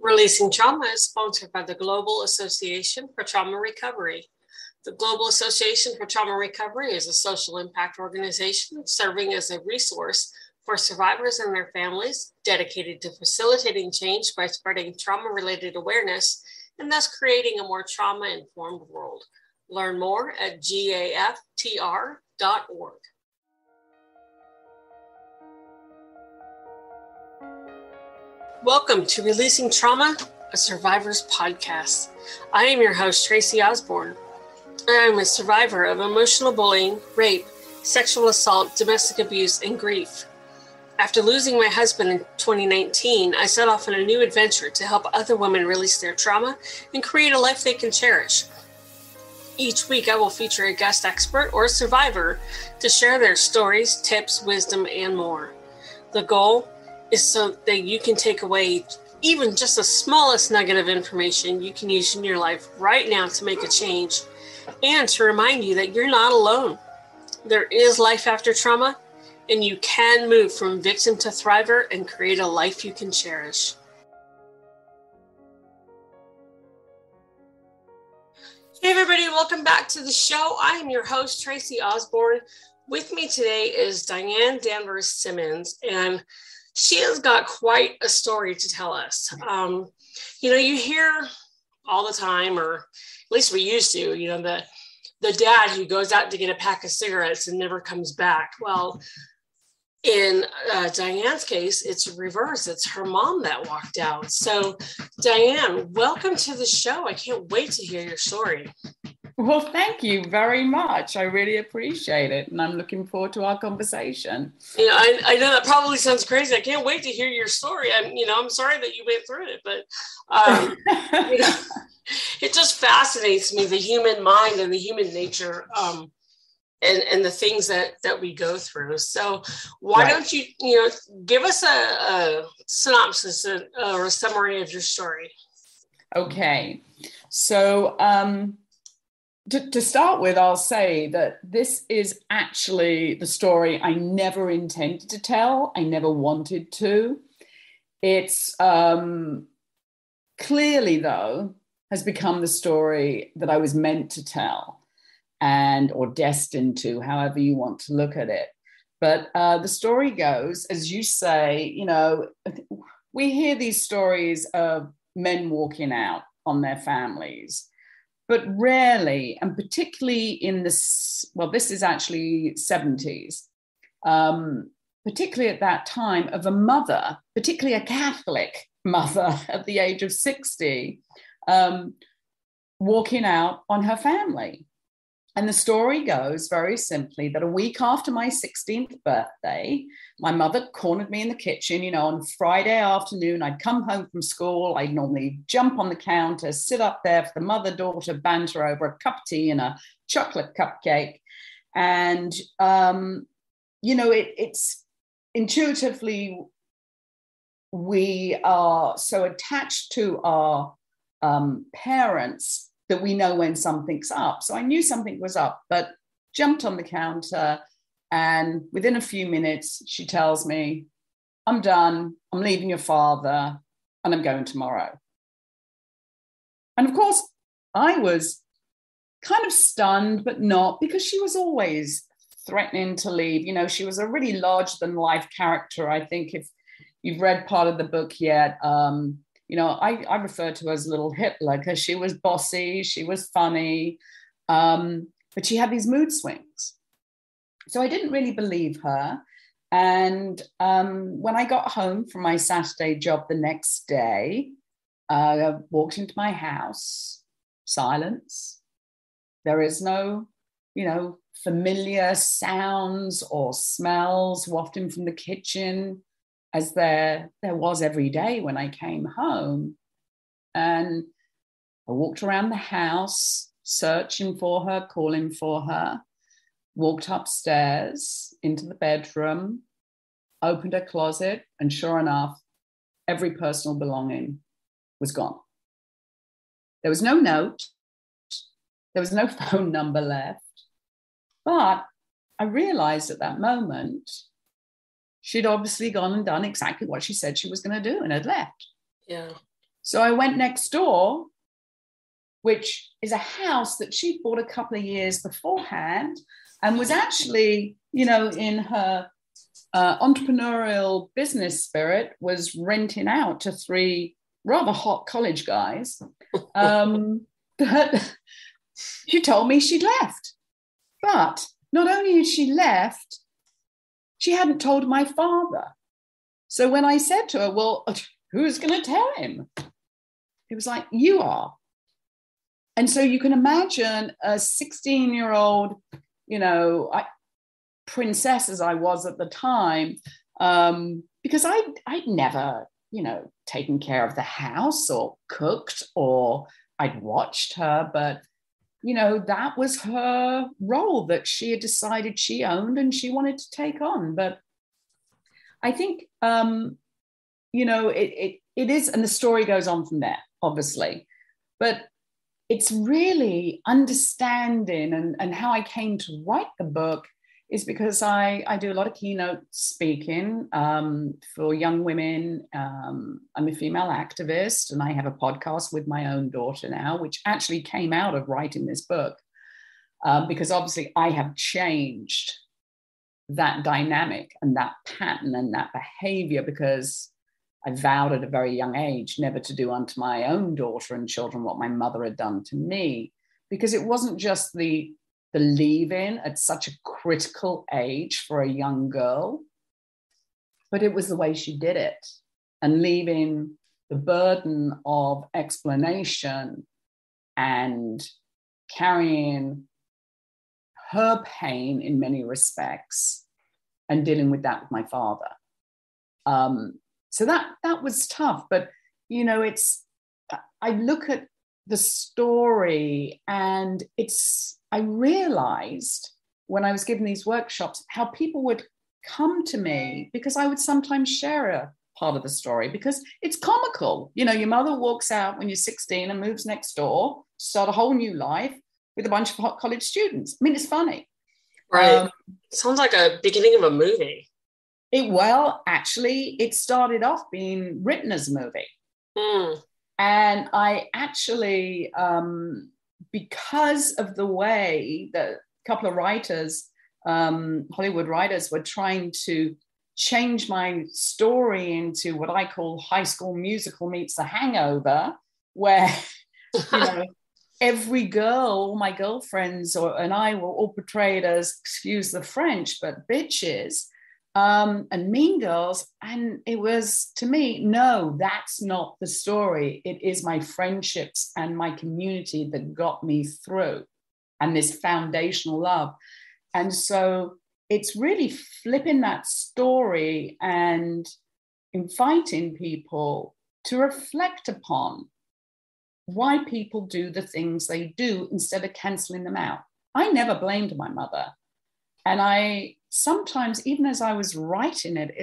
Releasing Trauma is sponsored by the Global Association for Trauma Recovery. The Global Association for Trauma Recovery is a social impact organization serving as a resource for survivors and their families, dedicated to facilitating change by spreading trauma-related awareness and thus creating a more trauma-informed world. Learn more at gaftr.org. Welcome to Releasing Trauma, a Survivor's Podcast. I am your host, Tracy Osborne. I am a survivor of emotional bullying, rape, sexual assault, domestic abuse, and grief. After losing my husband in 2019, I set off on a new adventure to help other women release their trauma and create a life they can cherish. Each week, I will feature a guest expert or a survivor to share their stories, tips, wisdom, and more. The goal is so that you can take away even just the smallest nugget of information you can use in your life right now to make a change, and to remind you that you're not alone. There is life after trauma, and you can move from victim to thriver and create a life you can cherish. Hey everybody, welcome back to the show. I am your host, Tracy Osborne. With me today is Diane Danvers Simmons, and she has got quite a story to tell us. You hear all the time, or at least we used to, the dad who goes out to get a pack of cigarettes and never comes back. Well, in Diane's case, it's reverse. It's her mom that walked out. So, Diane, welcome to the show. I can't wait to hear your story. Well, thank you very much. I really appreciate it. And I'm looking forward to our conversation. I know that probably sounds crazy. I can't wait to hear your story. I'm sorry that you went through it, but it just fascinates me, the human mind and the human nature, and the things that we go through. So why don't you, give us a synopsis or a summary of your story? Okay. So, to start with, I'll say that this is actually the story I never intended to tell. I never wanted to. It's clearly, though, has become the story that I was meant to tell or destined to, however you want to look at it. But the story goes, as you say, we hear these stories of men walking out on their families, but rarely, and particularly in this is actually 70s, particularly at that time, of a mother, particularly a Catholic mother at the age of 60, walking out on her family. And the story goes very simply that a week after my 16th birthday, my mother cornered me in the kitchen. On Friday afternoon, I'd come home from school. I'd normally jump on the counter, sit up there for the mother-daughter banter over a cup of tea and a chocolate cupcake. And, it's intuitively, we are so attached to our parents that we know when something's up. So I knew something was up, but jumped on the counter, and within a few minutes, she tells me, I'm done, I'm leaving your father, and I'm going tomorrow. And of course, I was kind of stunned, but not, because she was always threatening to leave. She was a really larger-than-life character. I think if you've read part of the book yet, I refer to her as Little Hitler, because she was bossy, she was funny, but she had these mood swings. So I didn't really believe her. And when I got home from my Saturday job the next day, I walked into my house, silence. There is no, familiar sounds or smells wafting from the kitchen, as there was every day when I came home. And I walked around the house, searching for her, calling for her, walked upstairs into the bedroom, opened her closet, and sure enough, every personal belonging was gone. There was no note. There was no phone number left. But I realized at that moment, she'd obviously gone and done exactly what she said she was going to do and had left. Yeah. So I went next door, which is a house that she bought a couple of years beforehand and was actually, in her entrepreneurial business spirit, was renting out to 3 rather hot college guys. But she told me she'd left. But not only had she left, she hadn't told my father. So when I said to her, well, who's going to tell him? It was like, you are. And so you can imagine a 16-year-old, princess as I was at the time, because I'd never, taken care of the house or cooked, or I'd watched her, but, that was her role that she had decided she owned and she wanted to take on. But I think, it is, and the story goes on from there, obviously, but it's really understanding, and how I came to write the book is because I do a lot of keynote speaking for young women. I'm a female activist, and I have a podcast with my own daughter now, which actually came out of writing this book, because obviously I have changed that dynamic and that pattern and that behavior, because I vowed at a very young age never to do unto my own daughter and children what my mother had done to me, because it wasn't just the leave-in at such a critical age for a young girl, but it was the way she did it, and leaving the burden of explanation and carrying her pain in many respects and dealing with that with my father. So that was tough, but I look at the story, and I realized when I was giving these workshops how people would come to me because I would sometimes share a part of the story because it's comical. Your mother walks out when you're 16 and moves next door, start a whole new life with a bunch of hot college students. I mean, it's funny. Right. Sounds like a beginning of a movie. Actually, it started off being written as a movie. And I actually, because of the way that a couple of writers, Hollywood writers, were trying to change my story into what I call High School Musical meets The Hangover, where, every girl, all my girlfriends and I were all portrayed as, excuse the French, but bitches. And mean girls. And it was, to me, no, that's not the story. It is my friendships and my community that got me through, and this foundational love. And so it's really flipping that story and inviting people to reflect upon why people do the things they do instead of canceling them out. I never blamed my mother. And I sometimes, even as I was writing it,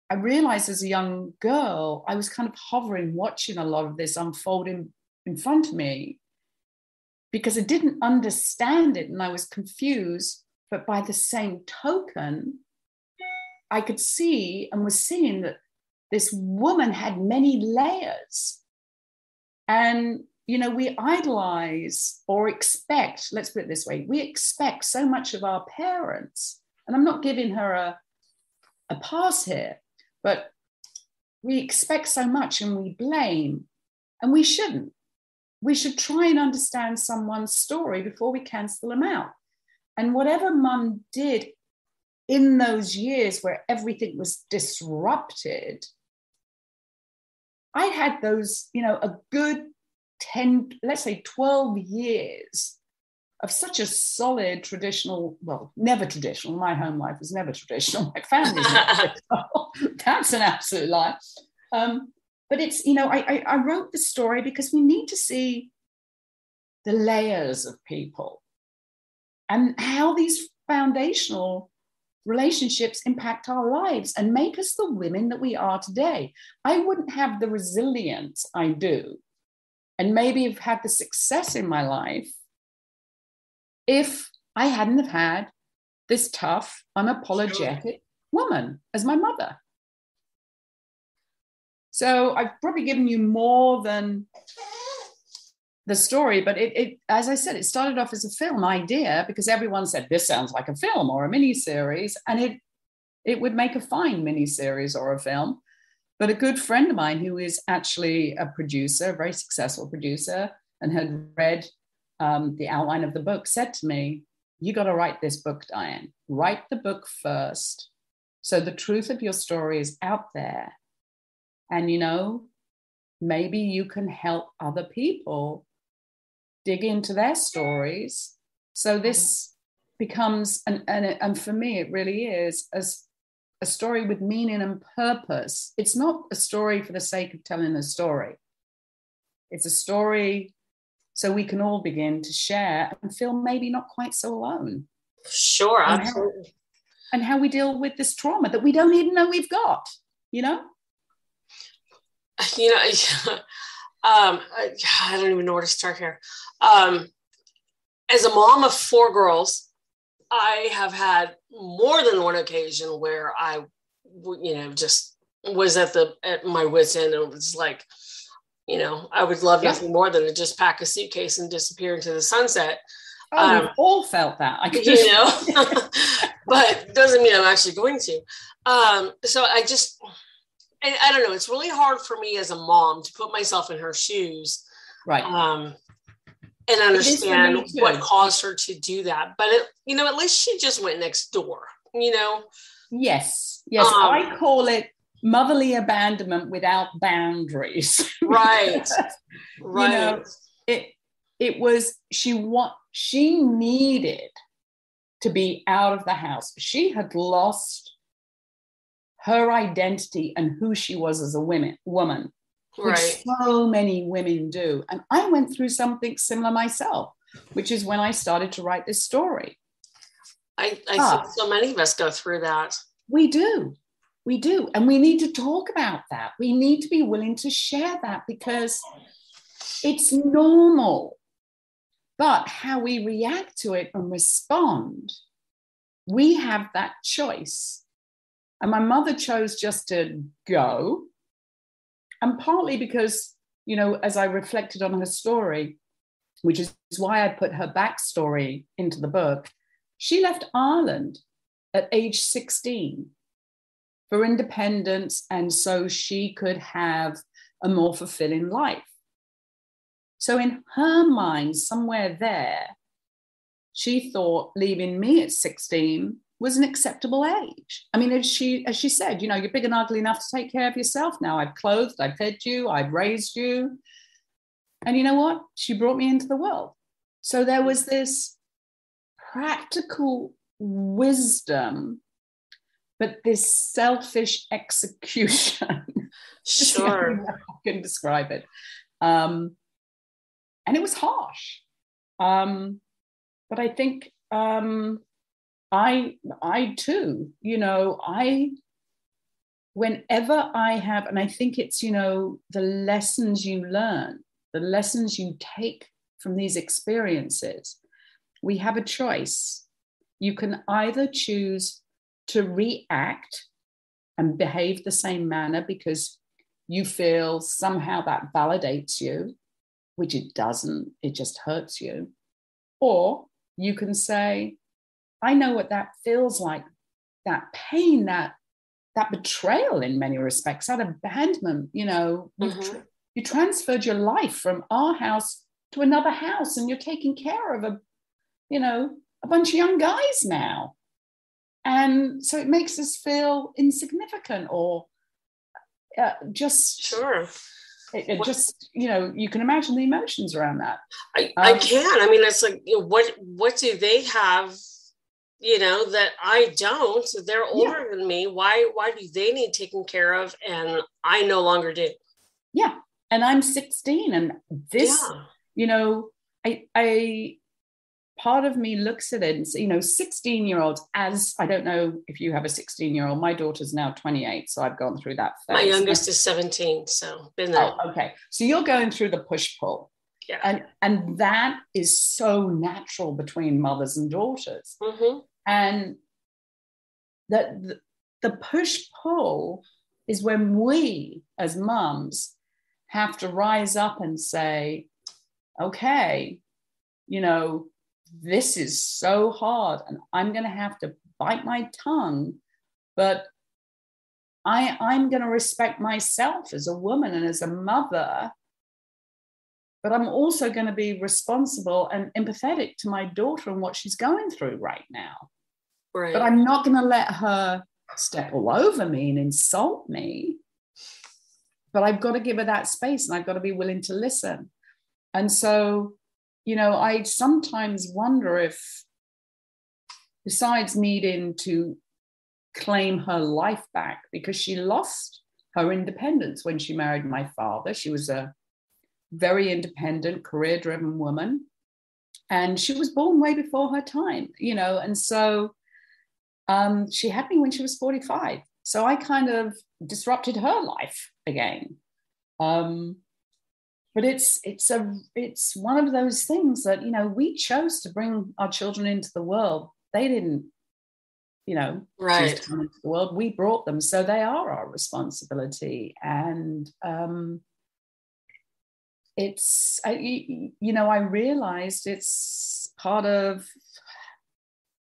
I realized as a young girl, I was kind of hovering, watching a lot of this unfolding in front of me because I didn't understand it and I was confused. But by the same token, I could see and was seeing that this woman had many layers. And we idolize or expect, let's put it this way, we expect so much of our parents. And I'm not giving her a pass here, but we expect so much and we blame, and we shouldn't. We should try and understand someone's story before we cancel them out. And whatever mum did in those years where everything was disrupted, I had those, a good 10, let's say 12 years of such a solid traditional, well, never traditional. My home life was never traditional. My family's never traditional. That's an absolute lie. But it's, I wrote the story because we need to see the layers of people and how these foundational relationships impact our lives and make us the women that we are today. I wouldn't have the resilience I do, and maybe have had the success in my life if I hadn't have had this tough, unapologetic woman as my mother. So I've probably given you more than the story, but it, as I said, it started off as a film idea because everyone said this sounds like a film or a miniseries, and it would make a fine miniseries or a film. But a good friend of mine who is actually a producer, a very successful producer, and had read the outline of the book, said to me, "You got to write this book, Diane. Write the book first, so the truth of your story is out there, and maybe you can help other people dig into their stories. So this becomes, and for me, it really is a story with meaning and purpose. It's not a story for the sake of telling a story. It's a story so we can all begin to share and feel maybe not quite so alone. Sure, absolutely. And how we deal with this trauma that we don't even know we've got, I don't even know where to start here. As a mom of 4 girls, I have had more than one occasion where I, just was at my wit's end, and it was like, I would love nothing more than to just pack a suitcase and disappear into the sunset. We've all felt that. But doesn't mean I'm actually going to. So I don't know. It's really hard for me as a mom to put myself in her shoes, right? And understand what caused her to do that. But at least she just went next door. Yes. I call it motherly abandonment without boundaries. Right. Right. It was she needed to be out of the house. She had lost her identity and who she was as a woman, which so many women do. And I went through something similar myself, which is when I started to write this story. I think so many of us go through that. We do. And we need to talk about that. We need to be willing to share that because it's normal. But how we react to it and respond, we have that choice. And my mother chose just to go. And partly because, as I reflected on her story, which is why I put her backstory into the book, she left Ireland at age 16 for independence, and so she could have a more fulfilling life. So in her mind, somewhere there, she thought leaving me at 16 was an acceptable age. I mean, as she said, you're big and ugly enough to take care of yourself now. I've clothed, I've fed you, I've raised you. And you know what? She brought me into the world. So there was this practical wisdom, but this selfish execution. Sure. I can describe it. And it was harsh. But I think I too, whenever I have, and I think it's, the lessons you learn, the lessons you take from these experiences, we have a choice. You can either choose to react and behave the same manner because you feel somehow that validates you, which it doesn't, it just hurts you. Or you can say, I know what that feels like, that pain, that betrayal in many respects, that abandonment, you transferred your life from our house to another house and you're taking care of a bunch of young guys now. And so it makes us feel insignificant or just... Sure. It just, you can imagine the emotions around that. I can. I mean, it's like, what do they have, that I don't? They're older than me. Why do they need taken care of? And I no longer do. Yeah. And I'm 16. And this, I part of me looks at it and, 16-year-olds, as I don't know if you have a 16-year-old, my daughter's now 28. So I've gone through that phase. My youngest is 17. So been there. Oh, okay. So you're going through the push-pull. Yeah. And that is so natural between mothers and daughters. Mm-hmm. And the push-pull is when we as mums have to rise up and say, okay, this is so hard and I'm going to have to bite my tongue, but I'm going to respect myself as a woman and as a mother, but I'm also going to be responsible and empathetic to my daughter and what she's going through right now. Right. But I'm not going to let her step all over me and insult me. But I've got to give her that space and I've got to be willing to listen. And so, I sometimes wonder if, besides needing to claim her life back, because she lost her independence when she married my father. She was a very independent, career-driven woman. And she was born way before her time, and so she had me when she was 45. So I kind of disrupted her life again. But it's one of those things that, we chose to bring our children into the world. They didn't, right. choose to come into the world. We brought them. So they are our responsibility. And I realized it's part of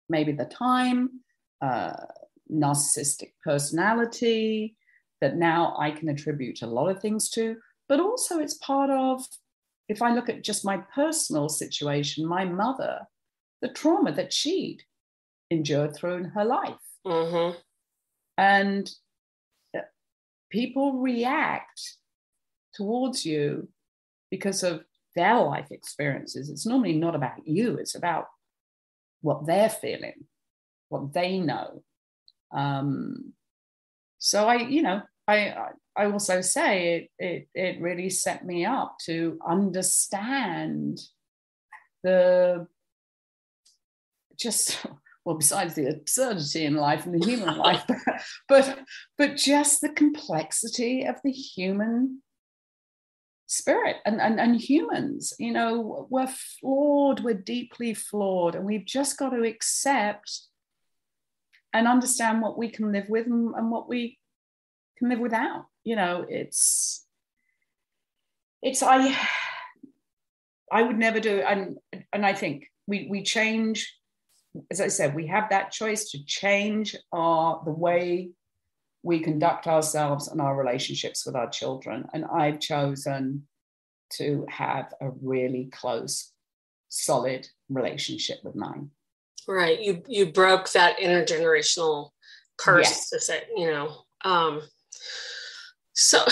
maybe the time, narcissistic personality that now I can attribute a lot of things to, but also it's part of, if I look at just my personal situation, my mother, the trauma that she'd endured through in her life. Mm-hmm. And people react towards you because of their life experiences. It's normally not about you. It's about what they're feeling, what they know. So I also say it really set me up to understand besides the absurdity in life and the human life, but just the complexity of the human spirit and humans. We're flawed, we're deeply flawed, and we've just got to accept and understand what we can live with and what we can live without. I would never do, and I think we change. As I said, we have that choice to change the way we conduct ourselves and our relationships with our children. And I've chosen to have a really close, solid relationship with mine. Right. You broke that intergenerational curse, yes. So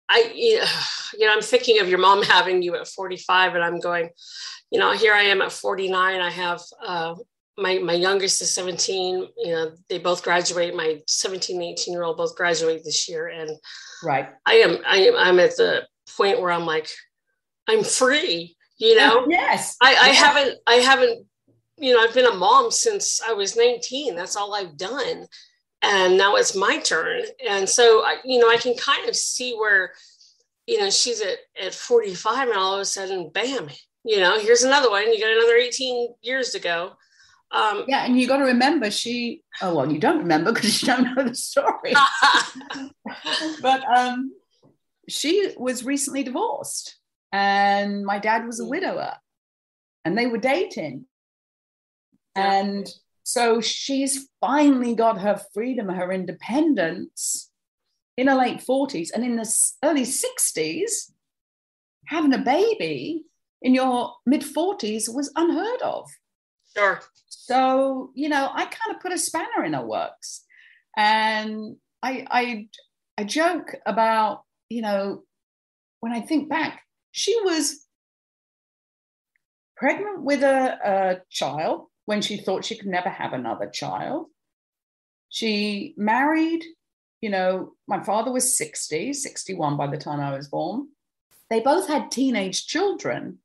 I'm thinking of your mom having you at 45, and I'm going, here I am at 49. I have my youngest is 17. They both graduate. My 17 and 18-year-old both graduate this year, and right. I'm at the point where I'm like, I'm free. Yes. I haven't. I've been a mom since I was 19. That's all I've done, and now it's my turn. And so I can kind of see where she's at 45, and all of a sudden, bam. Here's another one. You got another 18 years to go. And you got to remember you don't remember because you don't know the story. But she was recently divorced, and my dad was a widower, and they were dating. And so she's finally got her freedom, her independence in her late 40s. And in the early 60s, having a baby in your mid 40s was unheard of. Sure. So, I kind of put a spanner in her works. And I joke about, when I think back, she was pregnant with a child when she thought she could never have another child. She married, my father was 61 by the time I was born. They both had teenage children.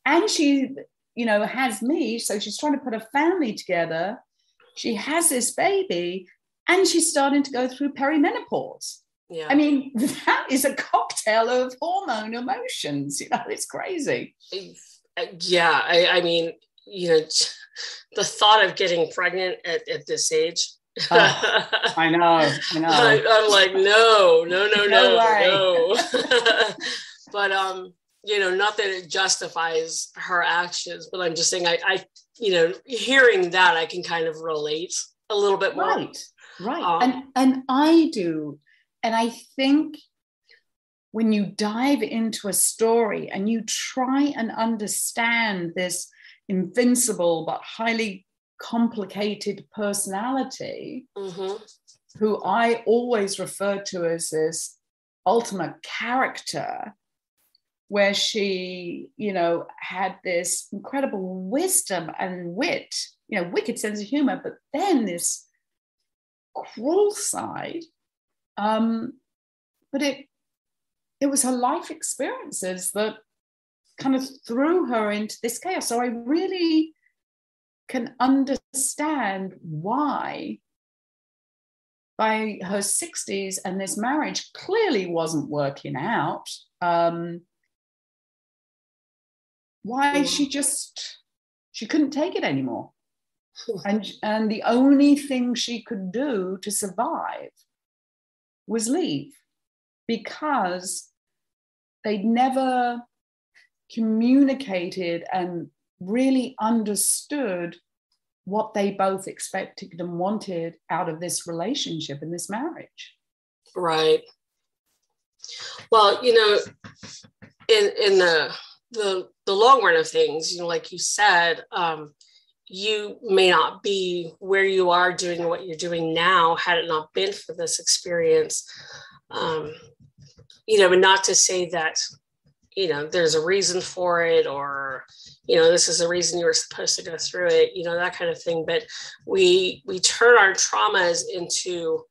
And she, has me. So she's trying to put a family together. She has this baby, and she's starting to go through perimenopause. Yeah. I mean, that is a cocktail of hormone emotions. It's crazy. Yeah. I mean, the thought of getting pregnant at this age, I know. I'm like, no. No way. But not that it justifies her actions, but I'm just saying, I hearing that, I can kind of relate a little bit more. Right. And I do. And I think when you dive into a story and you try and understand this invincible but highly complicated personality, who I always refer to as this ultimate character, where she, had this incredible wisdom and wit, wicked sense of humor, but then this cruel side. But it was her life experiences that kind of threw her into this chaos. So I really can understand why by her 60s, and this marriage clearly wasn't working out, why she couldn't take it anymore. And the only thing she could do to survive was leave, because they'd never communicated and really understood what they both expected and wanted out of this relationship and this marriage. Right. Well, in the long run of things, like you said, you may not be where you are doing what you're doing now had it not been for this experience. But not to say that, there's a reason for it, or, this is the reason you were supposed to go through it, that kind of thing. But we turn our traumas into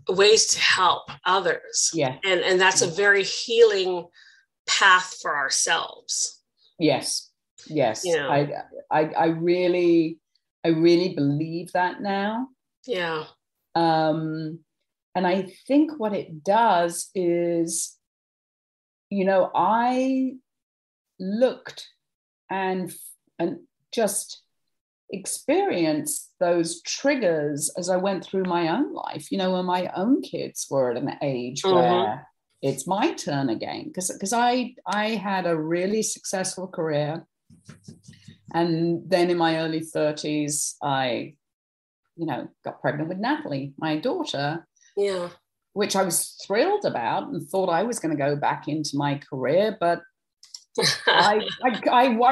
ways to help others. Yeah. And that's a very healing path for ourselves. Yes. I really believe that now. Yeah. And I think what it does is, I looked and just experienced those triggers as I went through my own life, when my own kids were at an age where it's my turn again. Because I had a really successful career. And then in my early 30s, I, got pregnant with Natalie, my daughter. Yeah. Which I was thrilled about and thought I was going to go back into my career. But I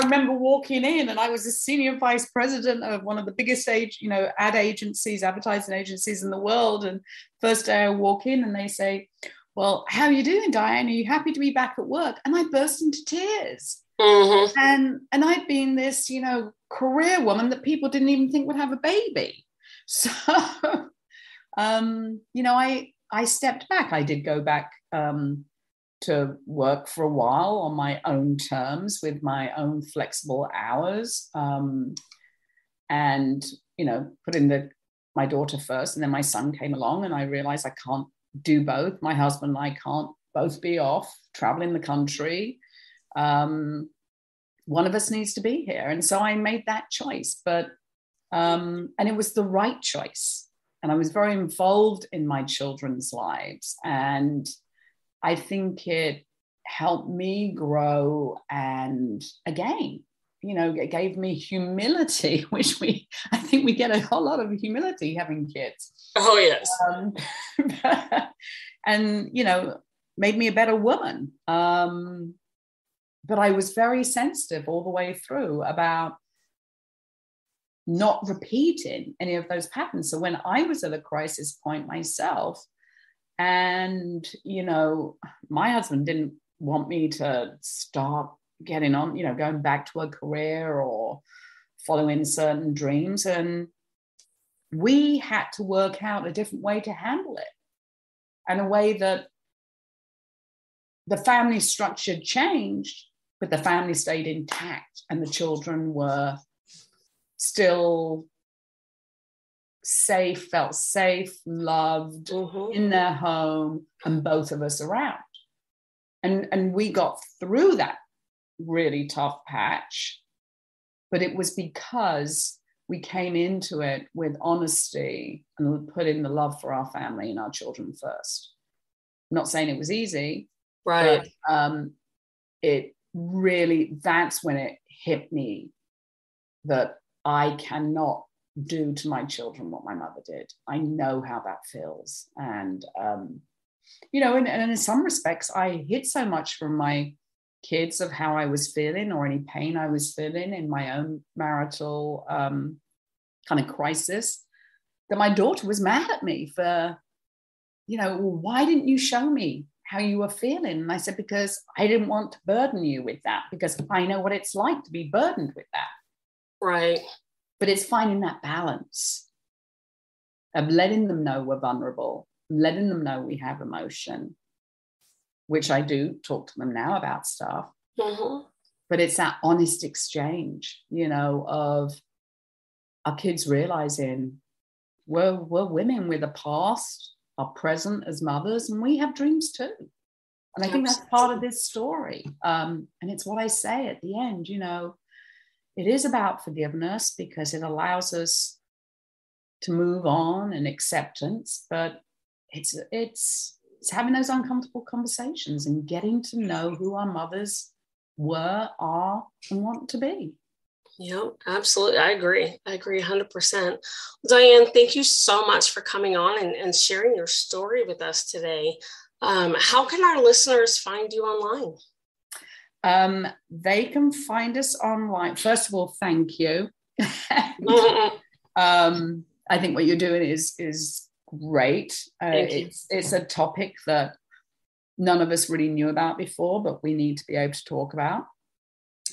remember walking in, and I was a senior vice president of one of the biggest advertising agencies in the world. And first day I walk in and they say, "Well, how are you doing, Diane? Are you happy to be back at work?" And I burst into tears. And I'd been this, career woman that people didn't even think would have a baby. So, I stepped back. I did go back to work for a while on my own terms with my own flexible hours, and, put in my daughter first, and then my son came along, and I realized I can't do both. My husband and I can't both be off traveling the country. One of us needs to be here. And so I made that choice, and it was the right choice. And I was very involved in my children's lives. And I think it helped me grow. And again, it gave me humility, which I think we get a whole lot of humility having kids. Oh, yes. And, made me a better woman. But I was very sensitive all the way through about not repeating any of those patterns. So when I was at a crisis point myself, and, my husband didn't want me to start getting on, going back to a career or following certain dreams. And we had to work out a different way to handle it, and a way that the family structure changed, but the family stayed intact, and the children were still safe, felt safe, loved in their home, and both of us around. And we got through that really tough patch, but it was because we came into it with honesty and put in the love for our family and our children first. I'm not saying it was easy, right? But it really, that's when it hit me that I cannot do to my children what my mother did. I know how that feels. And, you know, and in some respects, I hid so much from my kids of how I was feeling or any pain I was feeling in my own marital kind of crisis, that my daughter was mad at me for, you know, well, why didn't you show me how you were feeling? And I said, because I didn't want to burden you with that, because I know what it's like to be burdened with that. Right. But it's finding that balance of letting them know we're vulnerable, letting them know we have emotion, which I do talk to them now about stuff. Mm-hmm. But it's that honest exchange, you know, of our kids realizing we're women with a past, our present as mothers, and we have dreams too. And I think that's part of this story. And it's what I say at the end, you know, it is about forgiveness because it allows us to move on and acceptance, but it's having those uncomfortable conversations and getting to know who our mothers were, are, and want to be. Yeah, absolutely. I agree 100%. Diane, thank you so much for coming on and sharing your story with us today. How can our listeners find you online? They can find us online. First of all, thank you. I think what you're doing is great. It's a topic that none of us really knew about before, but we need to be able to talk about.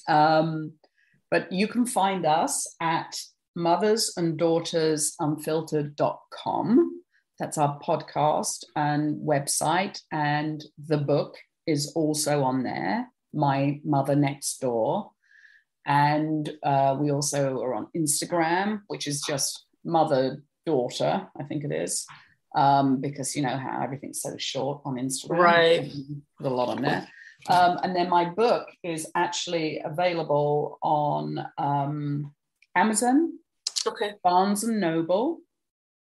But you can find us at mothersanddaughtersunfiltered.com. That's our podcast and website. And the book is also on there, My Mother Next Door. And we also are on Instagram, which is just mother-daughter, I think it is. Because you know how everything's so short on Instagram. Right. Put a lot on there. And then my book is actually available on Amazon, Barnes and Noble,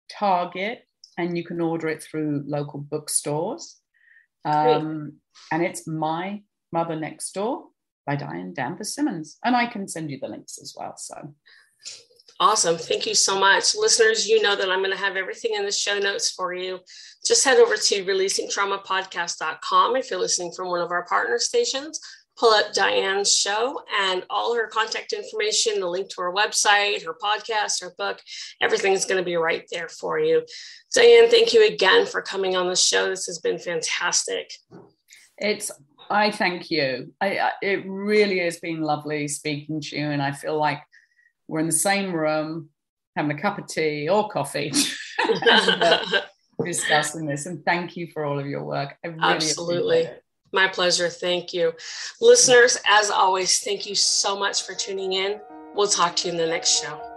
Target, and you can order it through local bookstores. And it's My Mother Next Door by Diane Danvers Simmons. And I can send you the links as well. So awesome. Thank you so much. Listeners, you know that I'm going to have everything in the show notes for you. Just head over to releasingtraumapodcast.com if you're listening from one of our partner stations. Pull up Diane's show and all her contact information, the link to her website, her podcast, her book, everything is going to be right there for you. Diane, thank you again for coming on the show. This has been fantastic. I thank you. It really has been lovely speaking to you, and I feel like we're in the same room having a cup of tea or coffee discussing this. And thank you for all of your work. I really Absolutely. My pleasure. Thank you. Listeners, as always, thank you so much for tuning in. We'll talk to you in the next show.